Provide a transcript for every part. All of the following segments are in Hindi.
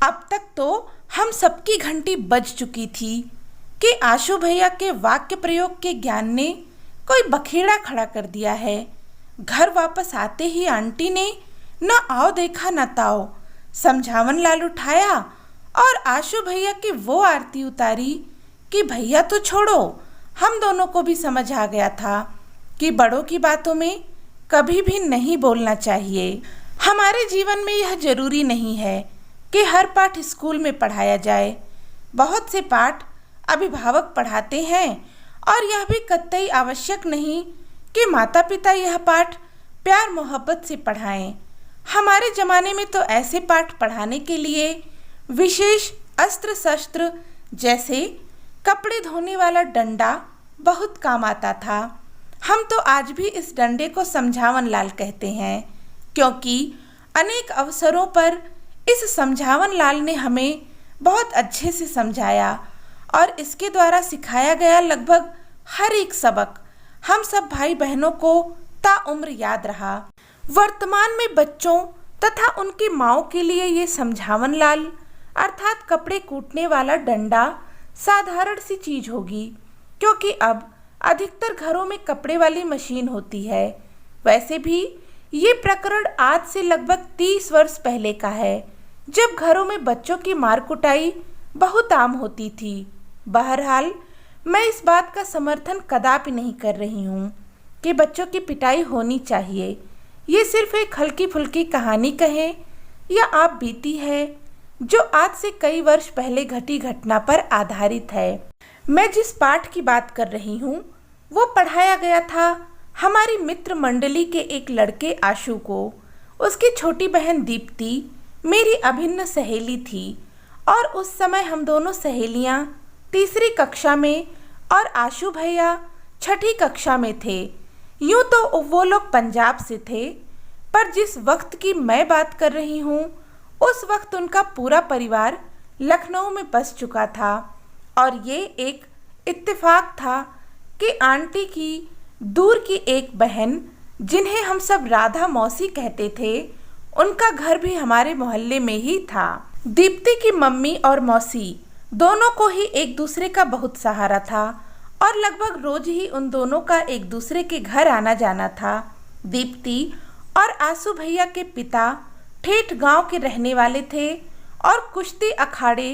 अब तक तो हम सबकी घंटी बज चुकी थी कि आशु भैया के वाक्य प्रयोग के ज्ञान ने कोई बखेड़ा खड़ा कर दिया है। घर वापस आते ही आंटी ने न आओ देखा न ताओ समझावन लाल उठाया और आशु भैया की वो आरती उतारी कि भैया तो छोड़ो, हम दोनों को भी समझ आ गया था कि बड़ों की बातों में कभी भी नहीं बोलना चाहिए। हमारे जीवन में यह जरूरी नहीं है कि हर पाठ स्कूल में पढ़ाया जाए। बहुत से पाठ अभिभावक पढ़ाते हैं और यह भी कतई आवश्यक नहीं कि माता पिता यह पाठ प्यार मोहब्बत से पढ़ाएं। हमारे ज़माने में तो ऐसे पाठ पढ़ाने के लिए विशेष अस्त्र शस्त्र जैसे कपड़े धोने वाला डंडा बहुत काम आता था। हम तो आज भी इस डंडे को समझावन लाल कहते हैं, क्योंकि अनेक अवसरों पर इस समझावन लाल ने हमें बहुत अच्छे से समझाया और इसके द्वारा सिखाया गया लगभग हर एक सबक हम सब भाई बहनों को ताउम्र याद रहा। वर्तमान में बच्चों तथा उनकी माँओं के लिए ये समझावन लाल अर्थात कपड़े कूटने वाला डंडा साधारण सी चीज होगी, क्योंकि अब अधिकतर घरों में कपड़े वाली मशीन होती है। वैसे भी ये प्रकरण आज से लगभग 30 वर्ष पहले का है, जब घरों में बच्चों की मार कुटाई बहुत आम होती थी। बहरहाल मैं इस बात का समर्थन कदापि नहीं कर रही हूँ कि बच्चों की पिटाई होनी चाहिए। ये सिर्फ एक हल्की फुल्की कहानी कहें या आप बीती है जो आज से कई वर्ष पहले घटी घटना पर आधारित है। मैं जिस पाठ की बात कर रही हूँ वो पढ़ाया गया था हमारी मित्र मंडली के एक लड़के आशु को। उसकी छोटी बहन दीप्ति मेरी अभिन्न सहेली थी और उस समय हम दोनों सहेलियां तीसरी कक्षा में और आशु भैया छठी कक्षा में थे। यूं तो वो लोग पंजाब से थे, पर जिस वक्त की मैं बात कर रही हूँ उस वक्त उनका पूरा परिवार लखनऊ में बस चुका था और ये एक इत्तेफाक था कि आंटी की दूर की एक बहन जिन्हें हम सब राधा मौसी कहते थे, उनका घर भी हमारे मोहल्ले में ही था। दीप्ति की मम्मी और मौसी दोनों को ही एक दूसरे का बहुत सहारा था और लगभग रोज ही उन दोनों का एक दूसरे के घर आना जाना था। दीप्ति और आशु भैया के पिता ठेठ गांव के रहने वाले थे और कुश्ती अखाड़े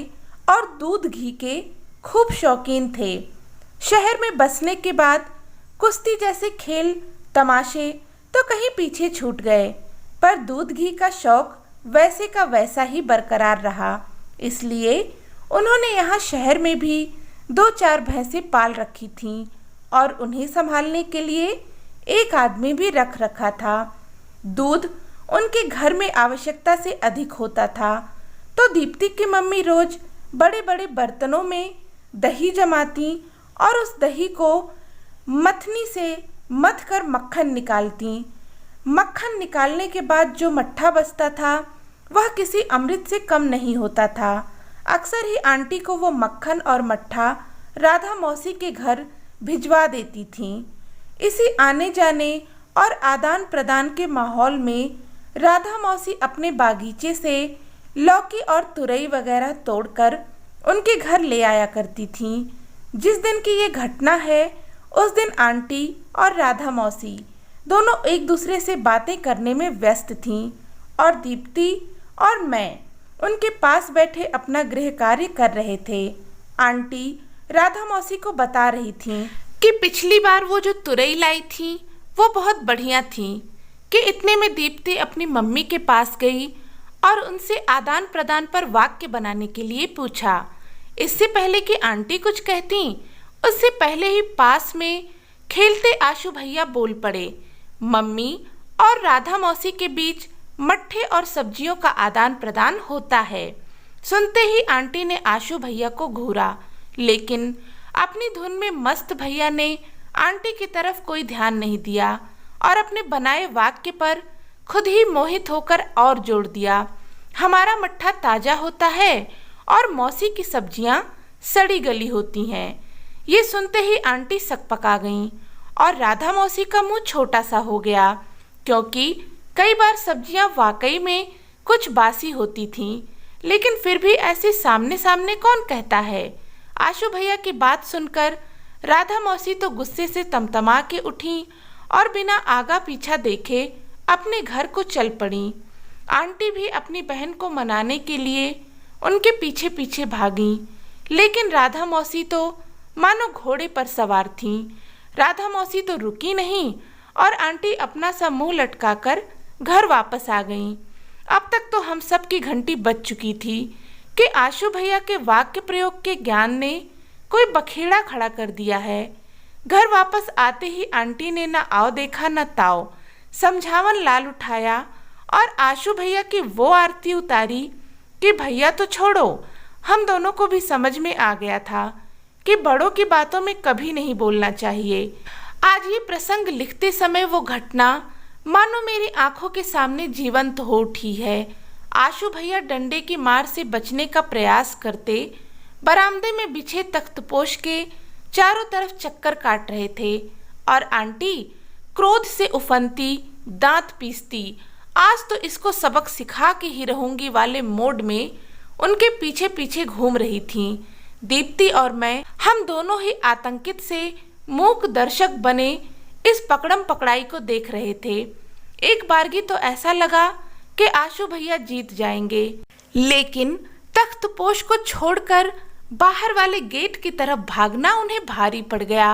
और दूध घी के खूब शौकीन थे। शहर में बसने के बाद कुश्ती जैसे खेल तमाशे तो कहीं पीछे छूट गए, पर दूध घी का शौक वैसे का वैसा ही बरकरार रहा। इसलिए उन्होंने यहाँ शहर में भी 2-4 भैंसें पाल रखी थीं और उन्हें संभालने के लिए एक आदमी भी रख रखा था। दूध उनके घर में आवश्यकता से अधिक होता था, तो दीप्ति की मम्मी रोज बड़े बड़े बर्तनों में दही जमाती और उस दही को मथनी से मथ कर मक्खन निकालती। मक्खन निकालने के बाद जो मट्ठा बचता था वह किसी अमृत से कम नहीं होता था। अक्सर ही आंटी को वो मक्खन और मट्ठा राधा मौसी के घर भिजवा देती थीं। इसी आने जाने और आदान प्रदान के माहौल में राधा मौसी अपने बागीचे से लौकी और तुरई वगैरह तोड़कर उनके घर ले आया करती थीं। जिस दिन की ये घटना है उस दिन आंटी और राधा मौसी दोनों एक दूसरे से बातें करने में व्यस्त थीं और दीप्ति और मैं उनके पास बैठे अपना गृह कार्य कर रहे थे। आंटी राधा मौसी को बता रही थीं कि पिछली बार वो जो तुरई लाई थी वो बहुत बढ़िया थी कि इतने में दीप्ति अपनी मम्मी के पास गई और उनसे आदान प्रदान पर वाक्य बनाने के लिए पूछा। इससे पहले कि आंटी कुछ कहती, उससे पहले ही पास में खेलते आशु भैया बोल पड़े। मम्मी और राधा मौसी के बीच मट्ठे और सब्जियों का आदान प्रदान होता है। सुनते ही आंटी ने आशु भैया को घूरा, लेकिन अपनी धुन में मस्त भैया ने आंटी की तरफ कोई ध्यान नहीं दिया और अपने बनाए वाक्य पर खुद ही मोहित होकर और जोड़ दिया, हमारा मट्ठा ताजा होता है और मौसी की सब्जियां सड़ी गली होती हैं। ये सुनते ही आंटी सकपका गईं और राधा मौसी का मुंह छोटा सा हो गया, क्योंकि कई बार सब्जियां वाकई में कुछ बासी होती थीं, लेकिन फिर भी ऐसे सामने सामने कौन कहता है। आशु भैया की बात सुनकर राधा मौसी तो गुस्से से तमतमा के उठी और बिना आगा पीछा देखे अपने घर को चल पड़ी। आंटी भी अपनी बहन को मनाने के लिए उनके पीछे पीछे भागी, लेकिन राधा मौसी तो मानो घोड़े पर सवार थीं। राधा मौसी तो रुकी नहीं और आंटी अपना सा मुंह लटकाकर घर वापस आ गईं। अब तक तो हम सब की घंटी बज चुकी थी कि आशु भैया के वाक्य प्रयोग के ज्ञान ने कोई बखेड़ा खड़ा कर दिया है। घर वापस आते ही आंटी ने न आओ देखा न ताओ समझावन लाल उठाया और आशु भैया की वो आरती उतारी कि भैया तो छोड़ो, हम दोनों को भी समझ में आ गया था कि बड़ों की बातों में कभी नहीं बोलना चाहिए। आज ये प्रसंग लिखते समय वो घटना मानो मेरी आंखों के सामने जीवंत हो उठी है। आशु भैया डंडे की मार से बचने का प्रयास करते बरामदे में बिछे तख्तपोश के चारों तरफ चक्कर काट रहे थे और आंटी क्रोध से उफनती, दांत पीसती, आज तो इसको सबक सिखा के ही रहूंगी वाले मोड में उनके पीछे पीछे घूम रही थीं। दीप्ति और मैं, हम दोनों ही आतंकित से मूक दर्शक बने इस पकड़म पकड़ाई को देख रहे थे। एक बारगी तो ऐसा लगा कि आशु भैया जीत जाएंगे, लेकिन तख्तपोश को छोड़कर बाहर वाले गेट की तरफ भागना उन्हें भारी पड़ गया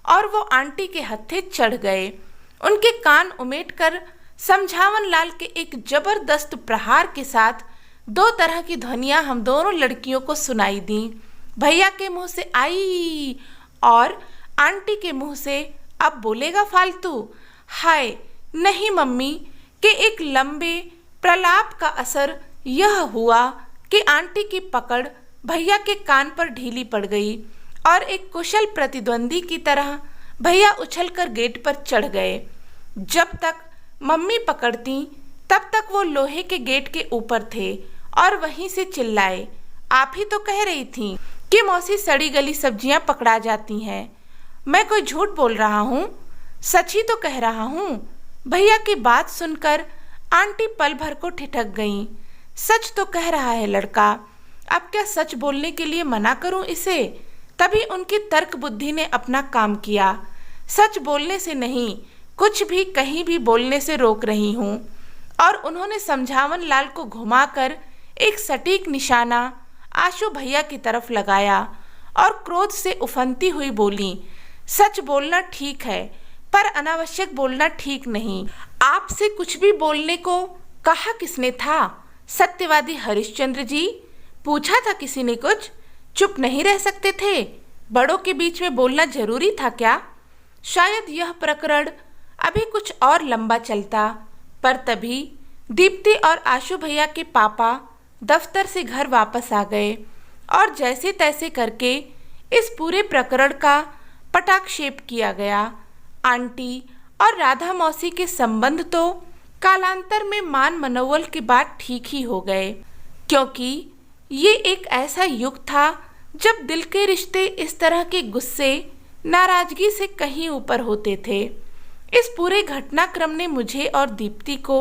और वो आंटी के हत्थे चढ़ गए। उनके कान उमेटकर समझावन लाल के एक जबरदस्त प्रहार के साथ दो तरह की ध्वनियां हम दोनों लड़कियों को सुनाई दी। भैया के मुंह से आई और आंटी के मुंह से अब बोलेगा फालतू। हाय नहीं मम्मी के एक लंबे प्रलाप का असर यह हुआ कि आंटी की पकड़ भैया के कान पर ढीली पड़ गई और एक कुशल प्रतिद्वंदी की तरह भैया उछलकर गेट पर चढ़ गए। जब तक मम्मी पकड़ती तब तक वो लोहे के गेट के ऊपर थे और वहीं से चिल्लाए, आप ही तो कह रही थी कि मौसी सड़ी गली सब्जियां पकड़ा जाती हैं। मैं कोई झूठ बोल रहा हूँ, सच ही तो कह रहा हूँ। भैया की बात सुनकर आंटी पल भर को ठिठक गईं। सच तो कह रहा है लड़का, अब क्या सच बोलने के लिए मना करूं इसे? तभी उनकी तर्क बुद्धि ने अपना काम किया। सच बोलने से नहीं, कुछ भी कहीं भी बोलने से रोक रही हूँ। और उन्होंने समझावन लाल को घुमाकर एक सटीक निशाना आशु भैया की तरफ लगाया और क्रोध से उफनती हुई बोली, सच बोलना ठीक है पर अनावश्यक बोलना ठीक नहीं। आपसे कुछ भी बोलने को कहा किसने था? सत्यवादी हरिश्चंद्र जी? पूछा था किसी ने कुछ? चुप नहीं रह सकते थे? बड़ों के बीच में बोलना जरूरी था क्या? शायद यह प्रकरण अभी कुछ और लंबा चलता, पर तभी दीप्ति और आशु भैया के पापा दफ्तर से घर वापस आ गए और जैसे तैसे करके इस पूरे प्रकरण का पटाक्षेप किया गया। आंटी और राधा मौसी के संबंध तो कालांतर में मान मनोवल के बाद ठीक ही हो गए, क्योंकि ये एक ऐसा युग था जब दिल के रिश्ते इस तरह के गुस्से, नाराजगी से कहीं ऊपर होते थे। इस पूरे घटनाक्रम ने मुझे और दीप्ति को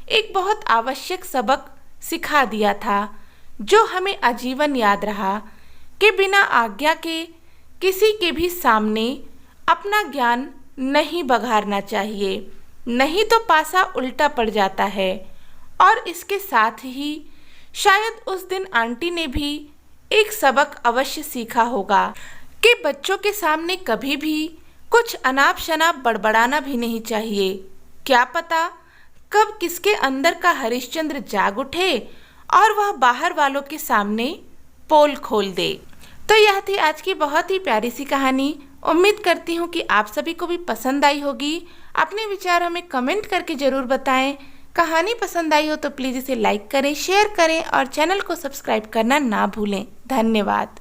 एक बहुत आवश्यक सबक सिखा दिया था, जो हमें आजीवन याद रहा कि बिना आज्ञा के किसी के भी सामने अपना ज्ञान नहीं बघारना चाहिए, नहीं तो पासा उल्टा पड़ जाता है। और इसके साथ ही शायद उस दिन आंटी ने भी एक सबक अवश्य सीखा होगा कि बच्चों के सामने कभी भी कुछ अनाप शनाप बड़बड़ाना भी नहीं चाहिए। क्या पता कब किसके अंदर का हरिश्चंद्र जाग उठे और वह बाहर वालों के सामने पोल खोल दे। तो यह थी आज की बहुत ही प्यारी सी कहानी। उम्मीद करती हूँ कि आप सभी को भी पसंद आई होगी। अपने विचार हमें कमेंट करके ज़रूर बताएं। कहानी पसंद आई हो तो प्लीज़ इसे लाइक करें, शेयर करें और चैनल को सब्सक्राइब करना ना भूलें। धन्यवाद।